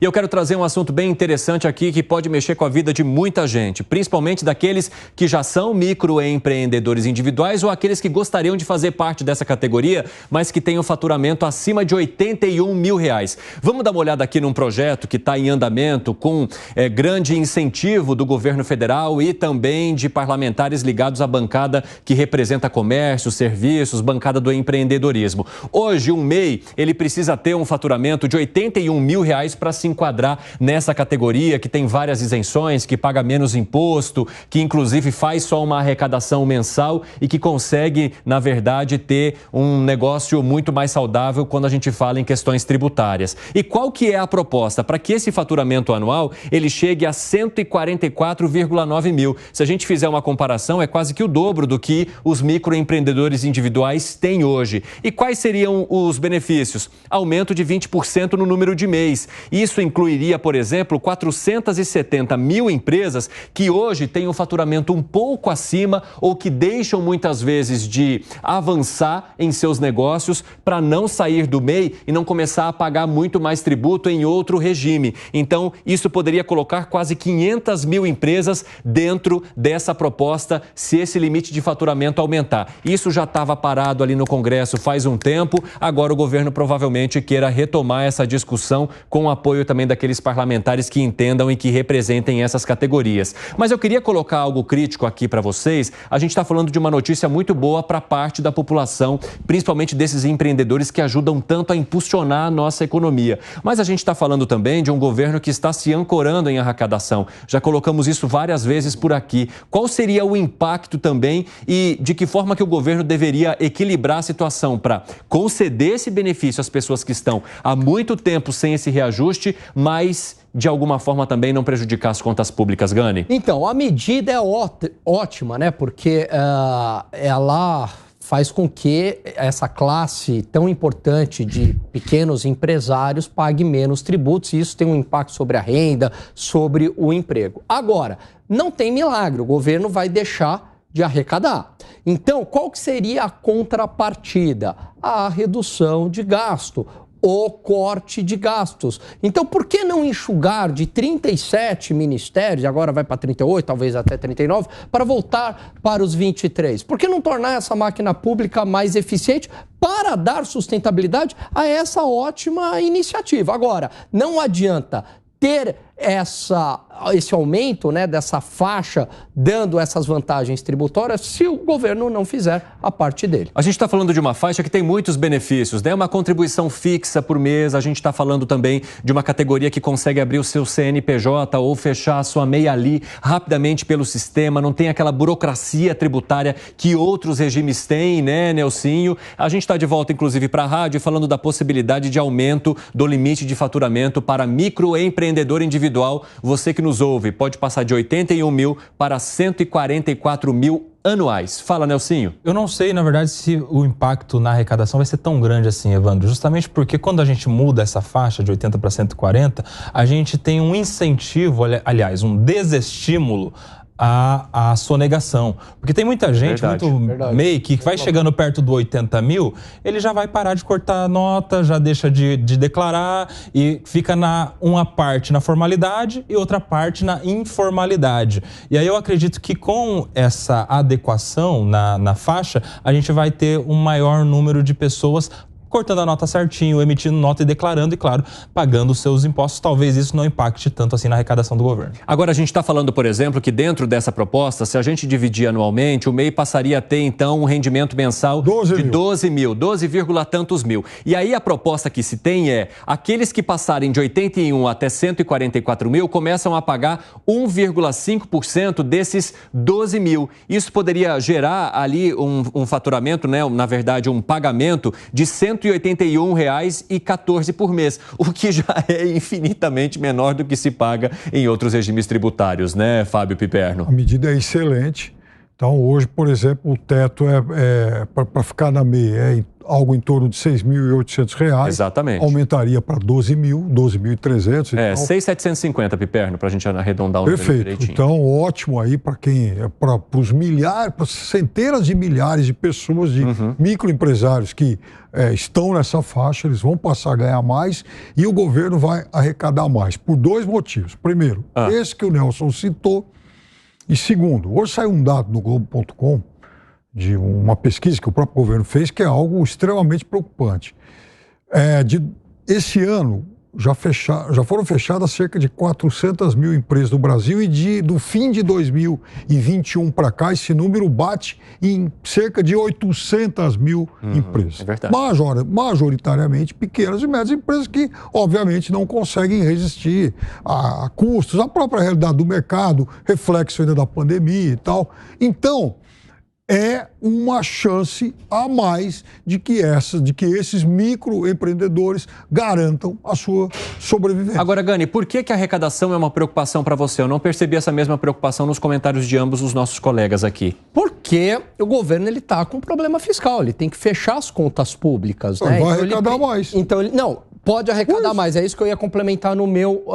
E eu quero trazer um assunto bem interessante aqui que pode mexer com a vida de muita gente, principalmente daqueles que já são microempreendedores individuais ou aqueles que gostariam de fazer parte dessa categoria, mas que têm um faturamento acima de R$81 mil. Vamos dar uma olhada aqui num projeto que está em andamento com grande incentivo do governo federal e também de parlamentares ligados à bancada que representa comércio, serviços, bancada do empreendedorismo. Hoje, um MEI, ele precisa ter um faturamento de R$81 mil para se enquadrar nessa categoria, que tem várias isenções, que paga menos imposto, que inclusive faz só uma arrecadação mensal e que consegue, na verdade, ter um negócio muito mais saudável quando a gente fala em questões tributárias. E qual que é a proposta? Para que esse faturamento anual ele chegue a 144,9 mil. Se a gente fizer uma comparação, é quase que o dobro do que os microempreendedores individuais têm hoje. E quais seriam os benefícios? Aumento de 20% no número de MEIs. Isso incluiria, por exemplo, 470 mil empresas que hoje têm um faturamento um pouco acima ou que deixam muitas vezes de avançar em seus negócios para não sair do MEI e não começar a pagar muito mais tributo em outro regime. Então, isso poderia colocar quase 500 mil empresas dentro dessa proposta se esse limite de faturamento aumentar. Isso já estava parado ali no Congresso faz um tempo, agora o governo provavelmente queira retomar essa discussão com o apoio também daqueles parlamentares que entendam e que representem essas categorias. Mas eu queria colocar algo crítico aqui para vocês. A gente está falando de uma notícia muito boa para parte da população, principalmente desses empreendedores que ajudam tanto a impulsionar a nossa economia. Mas a gente está falando também de um governo que está se ancorando em arrecadação. Já colocamos isso várias vezes por aqui. Qual seria o impacto também e de que forma que o governo deveria equilibrar a situação para conceder esse benefício às pessoas que estão há muito tempo sem esse reajuste, mas de alguma forma também não prejudicar as contas públicas, Gani? Então, a medida é ótima, né? Porque ela faz com que essa classe tão importante de pequenos empresários pague menos tributos e isso tem um impacto sobre a renda, sobre o emprego. Agora, não tem milagre, o governo vai deixar de arrecadar. Então, qual que seria a contrapartida? A redução de gasto, o corte de gastos. Então, por que não enxugar de 37 ministérios, agora vai para 38, talvez até 39, para voltar para os 23? Por que não tornar essa máquina pública mais eficiente para dar sustentabilidade a essa ótima iniciativa? Agora, não adianta ter esse aumento, né, dessa faixa, dando essas vantagens tributárias, se o governo não fizer a parte dele. A gente está falando de uma faixa que tem muitos benefícios, né? Uma contribuição fixa por mês, a gente está falando também de uma categoria que consegue abrir o seu CNPJ ou fechar a sua MEI ali rapidamente pelo sistema, não tem aquela burocracia tributária que outros regimes têm, né, Nelsinho? A gente está de volta, inclusive, para a rádio, falando da possibilidade de aumento do limite de faturamento para microempreendedor individual. Você que nos ouve pode passar de 81 mil para 144 mil anuais. Fala, Nelsinho. Eu não sei, na verdade, se o impacto na arrecadação vai ser tão grande assim, Evandro. Justamente porque quando a gente muda essa faixa de 80 para 140, a gente tem um incentivo, aliás, um desestímulo a sonegação. Porque tem muita gente, muito MEI, que vai chegando perto do 80 mil, ele já vai parar de cortar a nota, já deixa de declarar e fica uma parte na formalidade e outra parte na informalidade. E aí eu acredito que com essa adequação na faixa, a gente vai ter um maior número de pessoas cortando a nota certinho, emitindo nota e declarando, e claro, pagando os seus impostos. Talvez isso não impacte tanto assim na arrecadação do governo. Agora, a gente está falando, por exemplo, que dentro dessa proposta, se a gente dividir anualmente, o MEI passaria a ter, então, um rendimento mensal de 12 mil, 12, tantos mil. E aí a proposta que se tem é, aqueles que passarem de 81 até 144 mil começam a pagar 1,5% desses 12 mil. Isso poderia gerar ali um faturamento, né, na verdade, um pagamento de R$ 181,14 por mês, o que já é infinitamente menor do que se paga em outros regimes tributários, né, Fábio Piperno? A medida é excelente. Então, hoje, por exemplo, o teto para ficar na MEI é algo em torno de R$ 6.800. Exatamente. Aumentaria para 12.300. É, 6.750, Piperno, para a gente arredondar o número direitinho. Perfeito. Então, ótimo aí para os milhares, para centenas de milhares de pessoas, de microempresários que estão nessa faixa, eles vão passar a ganhar mais e o governo vai arrecadar mais, por 2 motivos. Primeiro, esse que o Nelson citou, e segundo, hoje saiu um dado no Globo.com de uma pesquisa que o próprio governo fez, que é algo extremamente preocupante. Esse ano já foram fechadas cerca de 400 mil empresas no Brasil e do fim de 2021 para cá, esse número bate em cerca de 800 mil empresas. É verdade. Majoritariamente pequenas e médias empresas que, obviamente, não conseguem resistir a custos, a própria realidade do mercado, reflexo ainda da pandemia e tal. Então, é uma chance a mais de que esses microempreendedores garantam a sua sobrevivência. Agora, Gani, por que a arrecadação é uma preocupação para você? Eu não percebi essa mesma preocupação nos comentários de ambos os nossos colegas aqui. Porque o governo está com um problema fiscal, ele tem que fechar as contas públicas. Vai arrecadar mais. Então, não, pode arrecadar mais, é isso que eu ia complementar no meu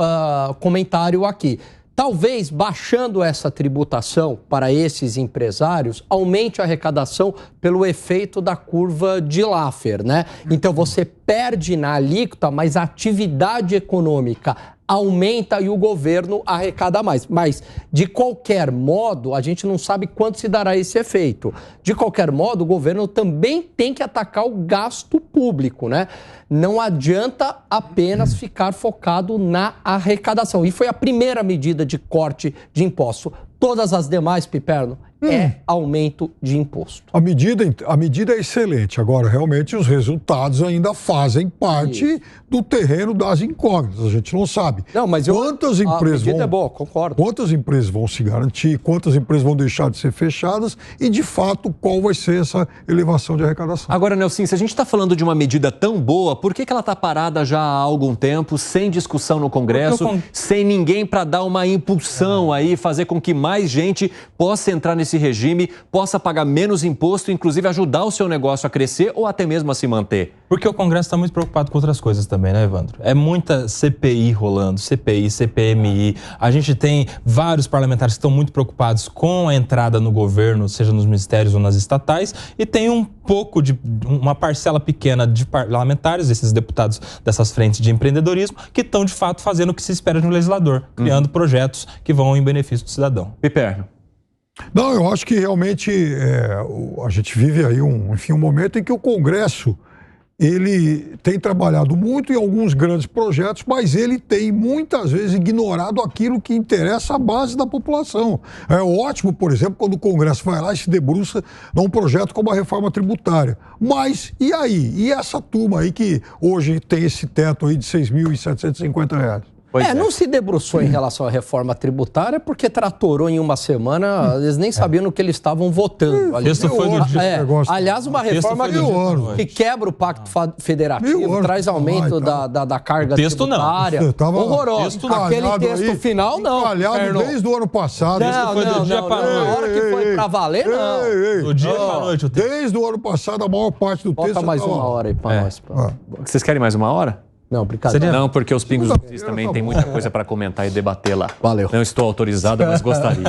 comentário aqui. Talvez, baixando essa tributação para esses empresários, aumente a arrecadação pelo efeito da curva de Laffer, né? Então, você perde na alíquota, mas a atividade econômica aumenta e o governo arrecada mais. Mas, de qualquer modo, a gente não sabe quanto se dará esse efeito. De qualquer modo, o governo também tem que atacar o gasto público, né? Não adianta apenas ficar focado na arrecadação. E foi a primeira medida de corte de imposto. Todas as demais, Piperno, é aumento de imposto. A medida é excelente. Agora, realmente, os resultados ainda fazem parte do terreno das incógnitas. A gente não sabe. Não, mas quantas empresas a medida é boa, concordo. Quantas empresas vão se garantir, quantas empresas vão deixar de ser fechadas e, de fato, qual vai ser essa elevação de arrecadação. Agora, Nelson, se a gente está falando de uma medida tão boa, por que ela está parada já há algum tempo, sem discussão no Congresso, sem ninguém para dar uma impulsão aí, fazer com que mais gente possa entrar nesse regime, possa pagar menos imposto, inclusive ajudar o seu negócio a crescer ou até mesmo a se manter? Porque o Congresso está muito preocupado com outras coisas também, né, Evandro? É muita CPI rolando, CPI, CPMI. A gente tem vários parlamentares que estão muito preocupados com a entrada no governo, seja nos ministérios ou nas estatais, e tem uma parcela pequena de parlamentares, esses deputados dessas frentes de empreendedorismo, que estão, de fato, fazendo o que se espera de um legislador, criando projetos que vão em benefício do cidadão. Piperno. Não, eu acho que realmente a gente vive aí um momento em que o Congresso ele tem trabalhado muito em alguns grandes projetos, mas ele tem muitas vezes ignorado aquilo que interessa à base da população. É ótimo, por exemplo, quando o Congresso vai lá e se debruça num projeto como a reforma tributária. Mas e aí? E essa turma aí que hoje tem esse teto aí de R$ 6.750? Não se debruçou em relação à reforma tributária porque tratorou em uma semana, eles nem sabiam no que eles estavam votando. Aliás, uma reforma que quebra o pacto federativo, traz aumento da carga tributária. Horroroso. Aquele texto final, não. Desde o ano passado. Na hora que foi pra valer, não. Do dia pra noite o texto. Desde o ano passado, a maior parte do texto... Bota mais uma hora aí pra nós. Vocês querem mais uma hora? Não, brincadeira. Não, porque os Pingos também tem muita coisa para comentar e debater lá. Valeu. Não estou autorizado, mas gostaria.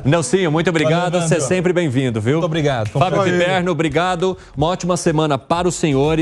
Nelsinho, muito obrigado. Você é sempre bem-vindo, viu? Muito obrigado. Fábio Piperno, obrigado. Uma ótima semana para os senhores.